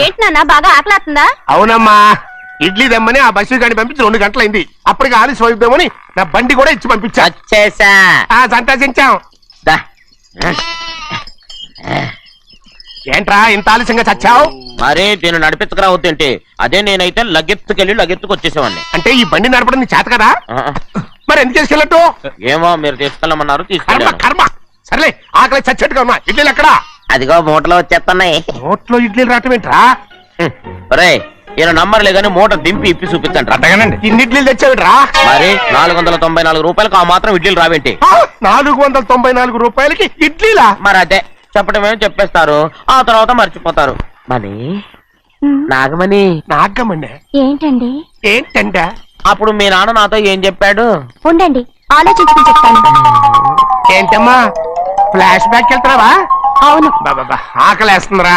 ఏంటి నాన్న బాగా ఆకలాతుందా? అవునమ్మా, ఇడ్లీ దమ్మని ఆ బస్సు గాని పంపించి 2 గంటలైంది. అప్పటికి ఆలస్యం అయిపోదామని నా బండి కూడా ఇచ్చి పంపించా. సంతోషించాం. ఏంట్రా ఇంత ఆలస్యంగా చచ్చావు? మరే దీన్ని నడిపించకరావద్దేంటి? అదే నేనైతే లగెత్తుకెళ్ళి లగెత్తుకు వచ్చేసేవాడిని. అంటే ఈ బండి నడపడం నీ చేత కదా? మరి ఎందుకు చేసుకెళ్ళట్టు? ఏమో మీరు తీసుకెళ్ళమన్నారు, తీసుకెళ్ళాను. కర్మ. సర్లే, ఆకలి చచ్చేట్టుగా ఉన్నా. ఇడ్లీలు ఎక్కడా? అదిగో మూటలో వచ్చేస్తున్నాయి. నోట్లో ఇడ్లీలు రావటం ఏంట్రా? రే ఈయన నంబర్లే గానీ మూట దింపి ఇప్పి చూపించండి. అట్టగానండి. ఇన్ని ఇడ్లీలు తెచ్చావిడ్రా? మరి 494 రూపాయలకు ఆ మాత్రం ఇడ్లీలు రావేంటి? 494 రూపాయలకి ఇడ్లీలా? మరి అదే చెప్పడమేమో చెప్పేస్తారు, ఆ తర్వాత మర్చిపోతారు. మనీ నాగమణి. నాగమణి ఏంటండి? ఏంటంటే అప్పుడు మీ నాన్న నాతో ఏం చెప్పాడు? ఉండండి ఆలోచించుకుని చెప్తాను. ఏంటమ్మా ఫ్లాష్ బ్యాక్ వెళ్తున్నావా? అవును. బాబా ఆకలేస్తుందిరా.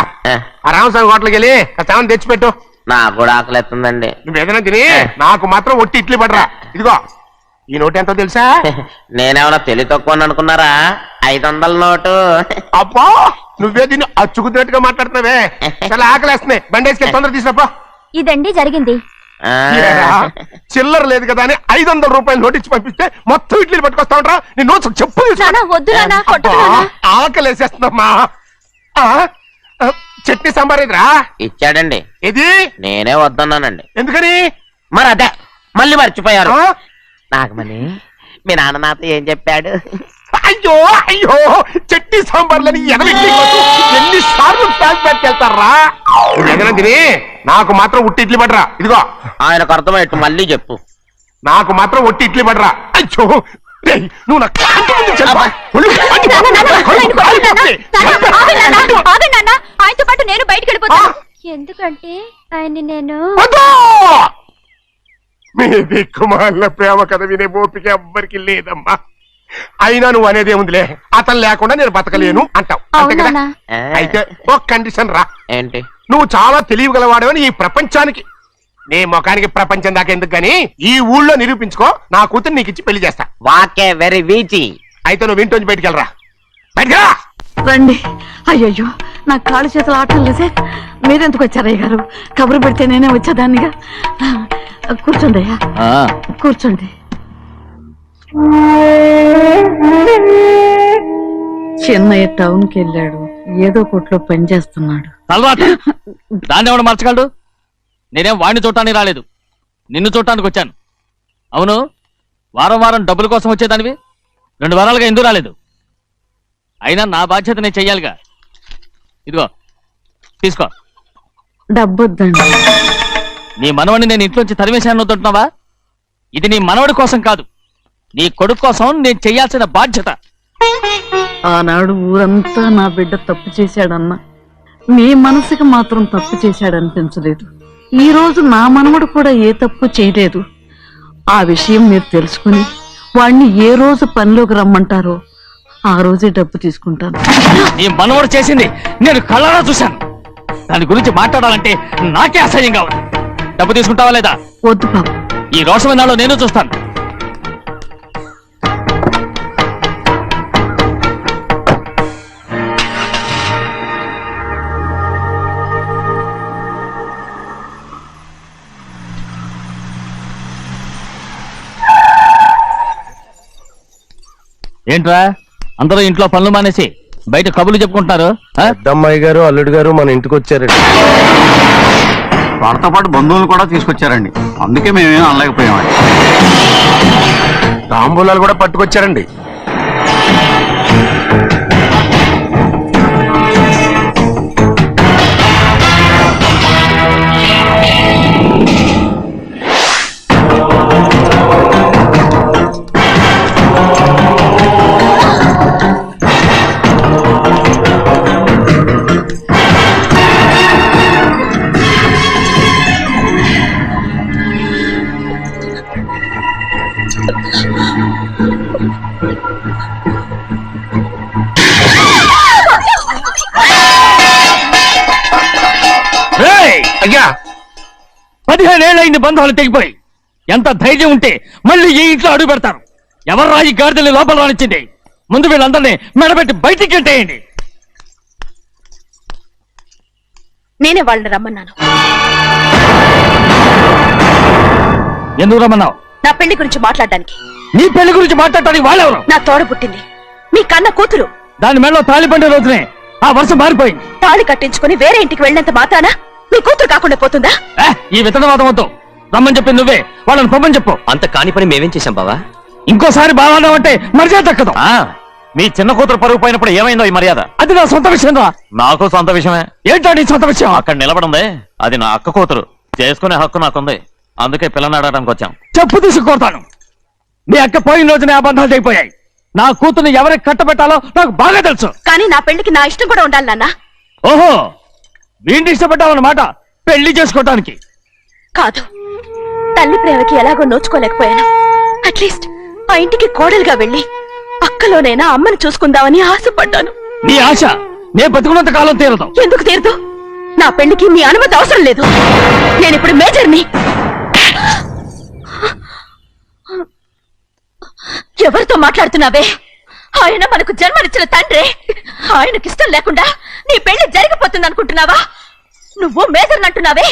ఆ రామస్వామి హోటల్కి వెళ్ళి కాస్త తెచ్చిపెట్టు. నాకు కూడా ఆకలిస్తుందండి. నువ్వేదైనా తిని నాకు మాత్రం ఒట్టి ఇడ్లీ పడరా. ఇదిగో ఈ నోటు ఎంతో తెలుసా? నేనేమన్నా తెలివి తక్కువ అనుకున్నారా? 500 నోటు. అబ్బా నువ్వే దీన్ని అచ్చుకుతున్నట్టుగా మాట్లాడుతున్నావే. చాలా ఆకలేస్తున్నాయి. బండేసుకెళ్ళి తొందర తీసినప్పా. ఇదండి జరిగింది. చిల్లర లేదు కదా అని 500 రూపాయలు నోటిచ్చి పంపిస్తే మొత్తం ఇడ్లీలు పట్టుకొస్తా ఉంటా. నీ నోట్స్ చెప్పు. ఆకలేసేస్తుందమ్మా. చట్నీ సాంబార్ ఇదిరా? ఇచ్చాడండి. ఇది నేనే వద్దన్నానండి. ఎందుకని? మరి అదే మళ్ళీ మర్చిపోయారు. నాగమణి మీ నాన్న నాతో ఏం చెప్పాడు? అయ్యో అయ్యో చట్నీ సాంబార్లని ఎన్నిసార్లు ప్యాక్ పెట్టుకెళ్తారా? తిని నాకు మాత్రం ఉట్టి ఇడ్లీ పడరా. ఇదిగో ఆయనకు అర్థమయ్యట్టు మళ్ళీ చెప్పు. నాకు మాత్రం ఒట్టి ఇడ్లీ పడరా. అయ్యో నువ్వు ఆయనతో పాటు నేను బయటకు వెళ్ళిపోతాను. ఎందుకంటే ఆయన్ని నేను మీ దిక్కుమాల ప్రేమ కథ వినే ఓపిక ఎవ్వరికి లేదమ్మా. అయినా నువ్వు అనేదేముందిలే, అతను లేకుండా నేను బతకలేను అంటావు అంతే కదా? అయితే ఒక కండిషన్ రా. ఏంటి? నువ్వు చాలా తెలియగలవాడవని ఈ ప్రపంచానికి, నీ ముఖానికి ప్రపంచం దాకా ఎందుకు గాని ఈ ఊళ్ళో నిరూపించుకో. నా కూతురు నీకు ఇచ్చి పెళ్లి చేస్తా. వాకే వెరీ వీచి. అయితే నువ్వు ఇంటి బయటికి వెళ్ళరా. బయటకెళ్ళా రండి. అయ్యయ్యో నా కాళ్ళు చేతులు ఆటం లేదే. మీరెందుకు వచ్చారయ్య గారు? కబురు పెడితే నేనే వచ్చేదాన్నిగా. కూర్చోండి అయ్యా, కూర్చోండి. చిన్నయ్య టౌన్కి వెళ్ళాడు, ఏదో కొట్లో పని చేస్తున్నాడు. దాన్ని ఎవడు మర్చగలడు? నేనేం వాడిని చూడటానికి రాలేదు, నిన్ను చూడటానికి వచ్చాను. అవును, వారం వారం డబ్బుల కోసం వచ్చేదానివి 2 వారాలుగా ఎందుకు రాలేదు? అయినా నా బాధ్యత నేను చెయ్యాలిగా. ఇదిగో తీసుకో. డబ్బొద్దండి. నీ మనవడిని నేను ఇంట్లోంచి తరిమేశాను వద్దంటున్నావా? ఇది నీ మనవడి కోసం కాదు, నీ కొడుకు కోసం నేను చెయ్యాల్సిన బాధ్యత. ఆనాడు ఊరంతా నా బిడ్డ తప్పు చేశాడన్నా మీ మనసుకి మాత్రం తప్పు చేశాడనిపించలేదు. ఈ రోజు నా మనవడు కూడా ఏ తప్పు చేయలేదు. ఆ విషయం మీరు తెలుసుకుని వాణ్ణి ఏ రోజు పనిలోకి రమ్మంటారో ఆ రోజే డబ్బు తీసుకుంటాను. నీ మనవడు చేసింది నేను కళ్ళారా చూశాను. దాని గురించి మాట్లాడాలంటే నాకే అసహ్యంగా ఉంది. డబ్బు తీసుకుంటావా లేదా? వద్దు బాబు. ఈ రోషమైనాలో నేను చూస్తాను. ఏంట్రా అందరూ ఇంట్లో పనులు మానేసి బయట కబుర్లు చెప్పుకుంటున్నారు? పెద్దమ్మాయి గారు అల్లుడు గారు మన ఇంటికి వచ్చారండి. వారితో పాటు బంధువులు కూడా తీసుకొచ్చారండి, అందుకే మేమేం అనలేకపోయామండి. తాంబూలాలు కూడా పట్టుకొచ్చారండి. అయ్యా 15 ఏళ్ళైంది బంధాలు తెగిపోయి. ఎంత ధైర్యం ఉంటే మళ్ళీ ఈ ఇంట్లో అడుగు పెడతారు? ఎవర్రా ఈ గాడిదల్ని లోపల రానిచ్చింది? ముందు వీళ్ళందరినీ మెడబెట్టి బయటికి గెంటేయండి. నేనే వాళ్ళని రమ్మన్నాను. ఎందుకు రమ్మన్నావు? నా పెళ్లి గురించి మాట్లాడడానికి. నీ పెళ్లి గురించి మాట్లాడటానికి వాళ్ళెవరు? నా తోడ పుట్టింది, మీ కన్న కూతురు. దాని మెడలో తాళి పండే రోజునే ఆ వర్షం మారిపోయింది. తాళి కట్టించుకుని వేరే ఇంటికి వెళ్ళినంత మాత్రాన మీ కూతురు కాకుండా పోతుందా? ఈ విత్తనవాదం వద్దు. రమ్మని చెప్పి నువ్వే, వాళ్ళని పొమ్మని చెప్పు. అంత కాని పని మేమేం చేశాం బావా? ఇంకోసారి బాగా అంటే మర్యాద దక్కదు. మీ చిన్న కూతురు పరుగు పోయినప్పుడు ఏమైందో ఈ మర్యాద? అది నా సొంత విషయం రా. నాకు సొంత విషయమే. ఏంటో నీ సొంత విషయం? అక్కడ నిలబడిందే అది నా అక్క కూతురు. చేసుకునే హక్కు నాకుంది. అందుకే పిల్లని అడగడానికి వచ్చాం. చెప్పు తీసుకొడతాను. మీ అక్క పోయిన రోజునే అబద్ధాలు అయిపోయాయి. నా కూతుర్ని ఎవరికి కట్టబెట్టాలో నాకు బాగా తెలుసు. కానీ నా పెళ్లికి నా ఇష్టం కూడా ఉండాలి నాన్న. ఓహో, వీడిని ఇష్టపడ్డావన్నమాట పెళ్లి చేసుకోవటానికి. కాదు, తల్లి ప్రేమకి ఎలాగో నోచుకోలేకపోయాను. అట్లీస్ట్ ఆ ఇంటికి కోడలుగా వెళ్ళి అక్కలోనైనా అమ్మని చూసుకుందామని ఆశపడ్డాను. నీ ఆశ నే బతుకున్నంత కాలం తీరదు. ఎందుకు తీరదు? నా పెళ్లికి మీ అనుమతి అవసరం లేదు. నేను ఇప్పుడు మేజర్ని. ఎవరితో మాట్లాడుతున్నావే? ఆయన మనకు జన్మనిచ్చిన తండ్రి. ఆయనకిష్టం లేకుండా నీ పెళ్లి జరిగిపోతుంది అనుకుంటున్నావా? నువ్వు మేజర్ అంటున్నావే.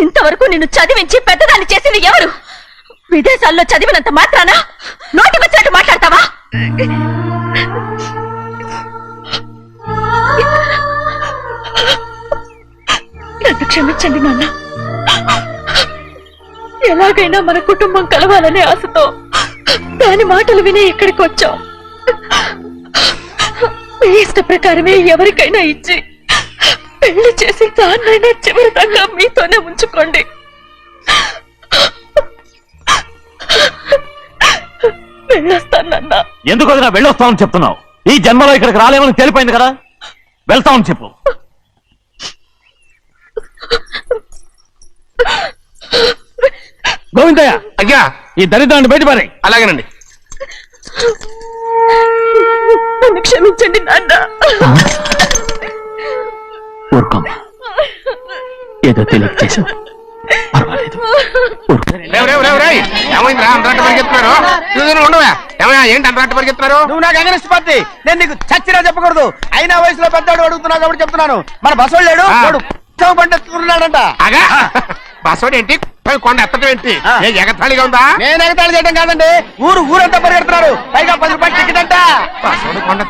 ఇంతవరకు నిన్ను చదివించి పెద్దదాన్ని చేసింది ఎవరు? విదేశాల్లో చదివినంత మాత్రాన నోటి వచ్చినట్టు మాట్లాడతావా? నన్ను క్షమించండి నాన్న. ఎలాగైనా మన కుటుంబం కలవాలనే ఆశతో దాని మాటలు విని ఇక్కడికి వచ్చాం. మీ ఇష్ట ప్రకారమే ఎవరికైనా ఇచ్చి పెళ్లి చేసి దాన్నైనా చివరి దాకా మీతోనే ఉంచుకోండి. వెళ్ళొస్తానన్నా. ఎందుకు వదినా వెళ్ళొస్తామని చెప్తున్నావు? ఈ జన్మలో ఇక్కడికి రాలేమని తెలిపోయింది కదా. వెళ్తామని చెప్పు. గోవిందయ్య, అయ్యా, ఈ దరిద్రాన్ని బయటపడే. అలాగేనండి. నన్ను క్షమించండి నాన్న. ఊరుకోమ్మా, ఏదో తెలియక చేసావు, పర్వాలేదు. ఏమైందిరా అంతరాట పరిగెత్తున్నారు? ఉండవా? ఏమయ్యా, ఏంటి అంతరాట పరిగెత్తున్నారు? నువ్వు నాకు అగనిస్ట్ పార్టీ. నేను నీకు చచ్చినా చెప్పకూడదు. అయినా వయసులో పెద్దవాడు అడుగుతున్నావు కాబట్టి చెప్తున్నాను. మన బసోడు లేడు, వాడు పండిస్తున్నాడంట. అగా బసోడు ఏంటి? కొండ ఎత్తడం ఏంటి? ఎగతాళిగా ఉందా? నేను ఎగతాళి చేయడం కాదండి, ఊరంతా పరిగెడుతున్నారు. పైగా 10 రూపాయలు టికెట్ అంట. బసోడు కొండ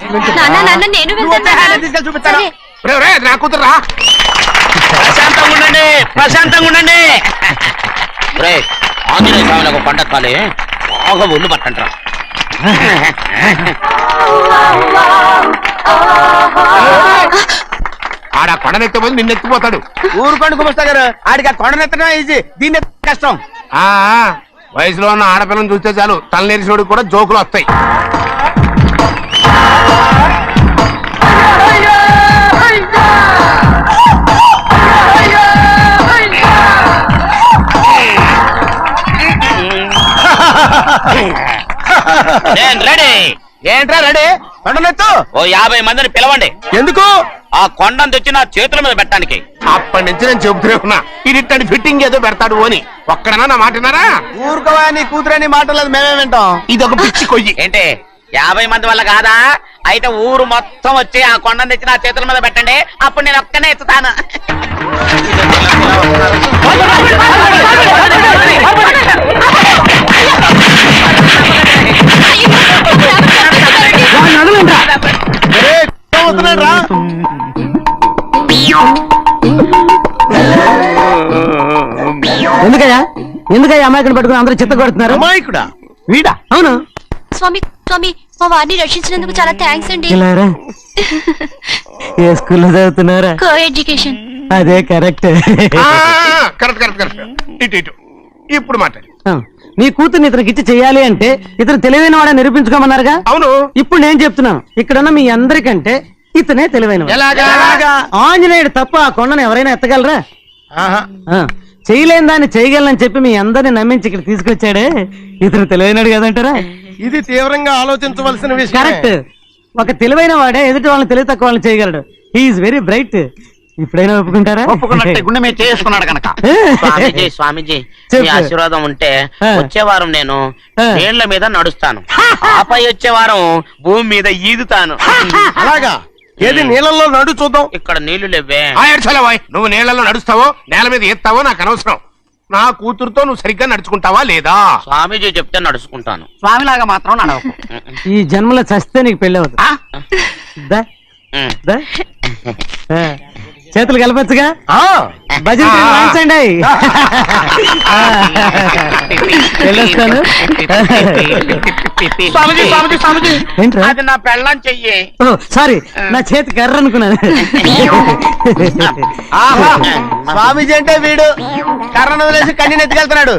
నేను తీసుకెళ్ళి చూపిస్తాను. నా కూతురా. ప్రశాంతంగా ఉండండి, ప్రశాంతంగా ఉండండి. ఆంజనేయ స్వామికి పంట కాలే బాగా ఒళ్ళు పట్టంటారా. ఆడ కొండనెత్తపోతే నిన్నెత్తిపోతాడు. ఊరుకోండి కుమస్తా గారు, ఆడికి ఆ కొండనెత్తడం ఈజీ, దీన్ని కష్టం. ఆ వయసులో ఉన్న ఆడపిల్లని చూస్తే చాలు తలనేరిసినోడికి కూడా జోకులు వస్తాయి. రెడీ. ఏంట్రా రెడీ? కొండనెత్తు. ఓ 50 మందిని పిలవండి. ఎందుకు? ఆ కొండను తెచ్చి నా చేతుల మీద పెట్టడానికి. అప్పటి నుంచి నేను చెబుతూనే ఉన్నా, ఇది ఇట్టని ఫిట్టింగ్ ఏదో పెడతాడు అని. ఒక్కడనా నా మాట విన్నారా? ఊరుకోవా, నీ కూతురని మాటలేదు, మేమే వింటాం. ఇది ఒక పిచ్చి కొయ్యి. ఏంటి 50 మంది వల్ల కాదా? అయితే ఊరు మొత్తం వచ్చి ఆ కొండను తెచ్చి నా చేతుల మీద పెట్టండి. అప్పుడు నేను ఒక్కనే ఎత్తుతాను. ఎందుకయ్యా అమాయకుని పట్టుకుని అందరూ చిత్త కొడుతున్నారు? అమాయకుడా? వీడా? అవును. స్వామి స్వామి, మా వారిని రక్షించినందుకు చాలా థ్యాంక్స్ అండి. ఏ స్కూల్లో చదువుతున్నారా? Coeducation. అదే కరెక్ట్. Correct correct correct. ఇటు ఇటు ఇప్పుడు మాట్లాడు. నీ కూతుర్ని ఇతనికి ఇచ్చి చెయ్యాలి అంటే ఇతను తెలివైన వాడని నిరూపించుకోమన్నారుగా. అవును. ఇప్పుడు నేను చెప్తున్నాను, ఇక్కడున్న మీ అందరికంటే ఇతనే తెలివైన. ఎలాగా? ఆంజనేయుడు తప్ప ఆ కొండను ఎవరైనా ఎత్తగలరా? చేయలేని దాన్ని చేయగలనని చెప్పి మీ అందరిని నమ్మించి ఇక్కడ తీసుకొచ్చాడే, ఇతను తెలివైనడు కదంటారా? ఇది తీవ్రంగా ఆలోచించవలసిన విషయం. కరెక్ట్. ఒక తెలివైన వాడే ఎదుటి వాళ్ళని తెలివి తక్కువ వాళ్ళని చేయగలడు. He is very bright. ఇప్పుడైనా ఒప్పుకుంటారా? ఒప్పుకున్నట్టే గుండె మీద చేసుకున్నాడు కనుక. స్వామీజీ స్వామీజీ, మీ ఆశీర్వాదం ఉంటే వచ్చే వారం నేను నీళ్ల మీద నడుస్తాను. ఆపై వచ్చే వారం భూమి మీద ఈదుతాను. అలాగా? ఏది నీళ్ళల్లో నడు చూద్దాం. ఇక్కడ నీళ్లు లేవే. ఏడ్చలేవాయ్, నువ్వు నీళ్లలో నడుస్తావో నేల మీద ఎత్తావో నాకు అనవసరం. నా కూతురుతో నువ్వు సరిగ్గా నడుచుకుంటావా లేదా? స్వామీజీ చెప్తే నడుచుకుంటాను. స్వామిలాగా మాత్రం నడవకు. ఈ జన్మలో చస్తే నీకు పెళ్ళి అవుతుంది. దా, ఉమ్. దా. ఆ, చేతులు కలపచ్చుగా. ఆ, భజన వాయించండి. వెళ్ళొస్తాను. స్వామీజీ స్వామీజీ స్వామీజీ ఏంట్రా? అది నా పెళ్ళం చెయ్యి. ఓ సారీ, నా చేతి కర్ర అనుకున్నాను. ఆహా, స్వామీజీ అంటే వీడు కర్రను వదిలేసి కన్నీ నెత్తికెళ్తున్నాడు.